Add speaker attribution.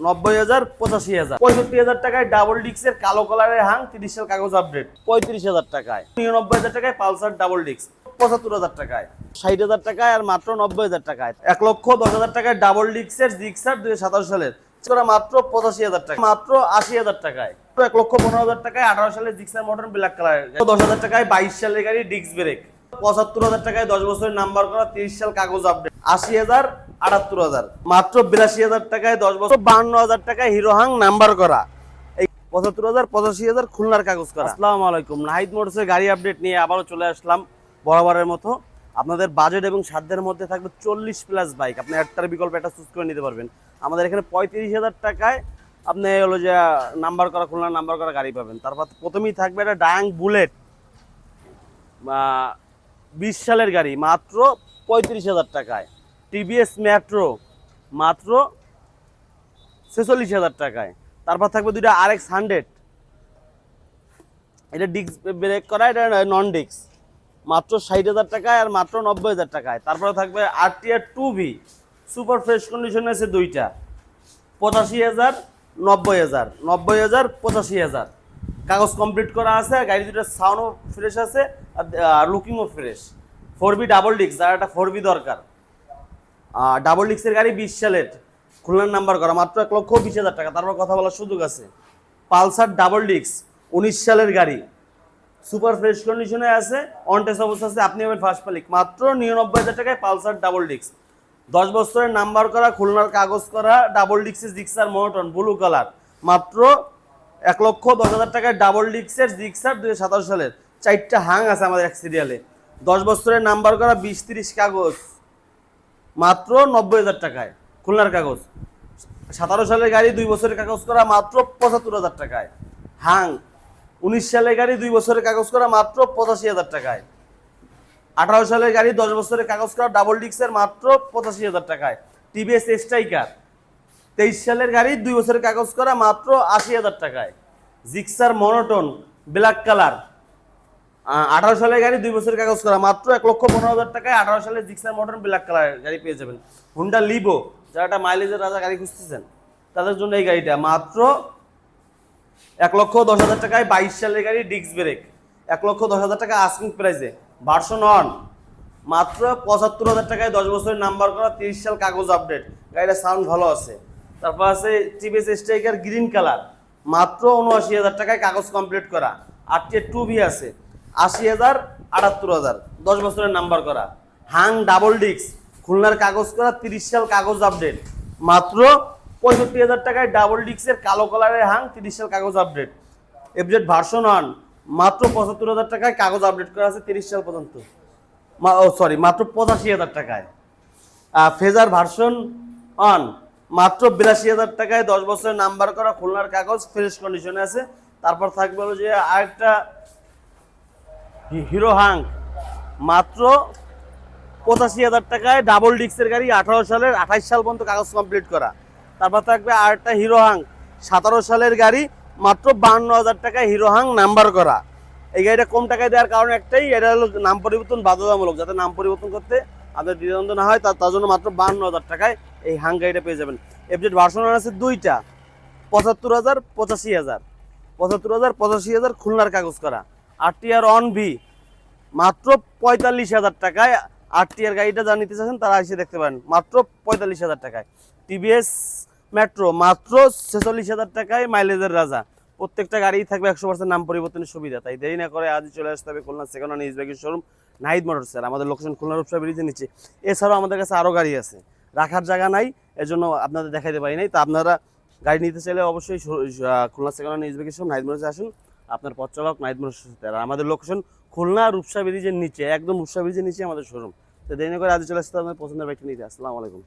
Speaker 1: 90,000, 85,000, 65,000 টাকায় ডাবল ডিক্সের কালো কালারের হাং 30 সাল কাগজ আপডেট, 35,000 টাকায়। 99,000 টাকায় পালসার ডাবল ডিক্স, 75,000 টাকায়। 60,000 টাকায় আর মাত্র 90,000 টাকায়। 1,10,000 টাকায় ডাবল ডিক্সের জিক্সার 2017 সালের মাত্র 85,000 টাকা, মাত্র 80,000 টাকায়। 1,15,000 টাকায় 18 সালের জিক্সার মডার্ন ব্ল্যাক কালার। 10,000 টাকায় 22 সালের গাড়ি ডিক্স ব্রেক। 75,000 টাকায় 10 বছরের নাম্বার করা 30 সাল কাগজ আপডেট। 80,000, 78,000, মাত্র 82,000 টাকায় 10 বছর। 52,000 টাকায় হিরো হাং নাম্বার করা। এই 75,000, 85,000 খুলনার কাগজ করা। আসসালামু আলাইকুম, নাহিদ মোটরসের গাড়ি আপডেট নিয়ে আবারও চলে আসলাম বরাবরের মতো। আপনাদের বাজেট এবং সাধ্যের মধ্যে থাকবে 40+ বাইক। আপনি একটার বিকল্প একটা চুজ করে নিতে পারবেন। আমাদের এখানে 35,000 টাকায় আপনি হলো যে নাম্বার করা খুলনার নাম্বার করা গাড়ি পাবেন। তারপর প্রথমেই থাকবে একটা ডায়াং বুলেট 20 সালের গাড়ি মাত্র 35,000 টাকায়। টিভিএস মেট্রো মাত্র 46,000 টাকায়। তারপর থাকবে দুইটা RX 100, এটা ডিস্ক ব্রেক করা, এটা নন ডিস্ক, মাত্র 60,000 টাকায় আর মাত্র 90,000 টাকায়। তারপরে থাকবে RTR 2V সুপার ফ্রেশ কন্ডিশনে আছে দুইটা, 85,000, 90,000, 90,000, 85,000 কাগজ কমপ্লিট করা আছে। গাড়ি দুটো সাউন্ডও ফ্রেশ আছে আর লুকিংও ফ্রেশ। 4V ডাবল ডিস্ক, যার একটা 4V দরকার। ডাবল ডিস্কের গাড়ি 20 সালের খুলনার নাম্বার করা, মাত্র 1,20,000 টাকা। তারপর কথা বলার সুযোগ আছে। পালসার ডাবল ডিস্ক 19 সালের গাড়ি, সুপার ফ্রেশ কন্ডিশনে আছে, অন টেস্ট অবস্থা আছে। আপনি হবেন ফার্স্ট মালিক। মাত্র 99,000 টাকায় পালসার ডাবল ডিস্ক, 10 বছরের নাম্বার করা, খুলনার কাগজ করা, ডাবল ডিস্কের জিক্সার মনোটন ব্লু কালার, মাত্র 1,10,000 টাকায় ডাবল ডিস্কের জিক্সার 2017 সালের। 4টা হাং আছে আমাদের এক সিরিয়ালে, 10 বছরের নাম্বার করা, 20-30 কাগজ, মাত্র 90,000 টাকায় খুলনার কাগজ। 17 সালের গাড়ি 2 বছরের কাগজ করা, মাত্র 75,000 টাকায়। হাং 19 সালের গাড়ি 2 বছরের কাগজ করা, মাত্র 85,000 টাকায়। 18 সালের গাড়ি 10 বছরের কাগজ করা, ডাবল ডিস্কের, মাত্র 85,000 টাকায়। টিভিএস স্ট্রাইকার 23 সালের গাড়ি 2 বছরের কাগজ করা, মাত্র 80,000 টাকায়। জিক্সার মনোটন ব্ল্যাক কালার 18 সালের গাড়ি 2 বছরের কাগজ করা, মাত্র 1,15,000 টাকায়। 18 সালের জিক্সার মডার্ন ব্ল্যাক কালার গাড়ি পেয়ে যাবেন। হুন্ডা লিভো, যারা একটা মাইলেজের রাজা গাড়ি খুঁজতেছেন তাদের জন্য এই গাড়িটা মাত্র 1,10,000 টাকায়। 22 সালের গাড়ি ডিস্ক ব্রেক, 1,10,000 টাকা আস্কিং প্রাইসে। ভার্সন 1 মাত্র 75,000 টাকায়, 10 বছরের নাম্বার করা, 30 সাল কাগজ আপডেট। গাড়িটা সাউন্ড ভালো আছে। তারপর আছে টিভিএস স্ট্রাইকার গ্রিন কালার, মাত্র 79,000 টাকায় কাগজ কমপ্লিট করা। RTR 2V আছে 80,000, 78,000, 10 বছরের নাম্বার করা। হাং ডাবল ডিস্ক খুলনার কাগজ করা, 30 সাল কাগজ আপডেট, মাত্র 65,000 টাকায় ডাবল ডিস্কের কালো কালারের হাং 30 সাল কাগজ আপডেট। এফজেড ভার্সন 1 মাত্র 75,000 টাকায় কাগজ আপডেট করা আছে 30 সাল পর্যন্ত। মাত্র 85,000 টাকায়। ফেজার ভার্সন 1 মাত্র 82,000 টাকায়, 10 বছরের নাম্বার করা, খুলনার কাগজ, ফ্রেশ কন্ডিশনে আছে। তারপর থাকবে হলো যে আরেকটা হিরো হাং মাত্র 85,000 টাকায়, ডাবল ডিস্কের গাড়ি, 18 সালের, 28 সাল পর্যন্ত কাগজ কমপ্লিট করা। তারপর থাকবে আরেকটা হিরো হাং 17 সালের গাড়ি, মাত্র 52,000 টাকায় হিরো হাং নাম্বার করা। এই গাড়িটা কম টাকায় দেওয়ার কারণ একটাই, এটা হলো নাম পরিবর্তন বাধ্যতামূলক, যাতে নাম পরিবর্তন করতে আপনাদের দ্বিধাদ্বন্দ্ব না হয়, তার জন্য মাত্র 52,000 টাকায় এই হাং গাড়িটা পেয়ে যাবেন। এফজেড ভার্সন আছে দুইটা, 75,000, 85,000, 75,000, 85,000 খুলনার কাগজ করা। RTR 1V মাত্র 45,000 টাকায়। RTR গাড়িটা যা নিতে চাচ্ছেন তারা এসে দেখতে পারেন, মাত্র 45,000 টাকায়। টিভিএস মেট্রো মাত্র 46,000 টাকায়, মাইলেজের রাজা। প্রত্যেকটা গাড়ি থাকবে 100% নাম পরিবর্তনের সুবিধা। তাই দেরি না করে আজই চলে আসতে হবে খুলনা সেকেন্ড হ্যান্ড ইউজড বাইকের শোরুম নাহিদ মোটরসের। আমাদের লোকেশন খুলনা রূপসা ব্রিজের নিচে। এছাড়াও আমাদের কাছে আরও গাড়ি আছে, রাখার জায়গা নাই, এজন্য আপনাদের দেখাইতে পারি নাই। তো আপনারা গাড়ি নিতে চাইলে অবশ্যই খুলনা সেকেন্ড হ্যান্ড ইউজড বাইকের শোরুম নাহিদ মোটরসে আসুন। আপনার পথ চালক নাহিদ মোটরসের সাথে। আর আমাদের লোকেশন খুলনা রূপসা ব্রিজের নিচে, একদম রূপসা ব্রিজের নিচে আমাদের শোরুম। তো দেরি না করে আজ চলে আসতে আপনার পছন্দের বাইকটা নিতে। আসসালামু আলাইকুম।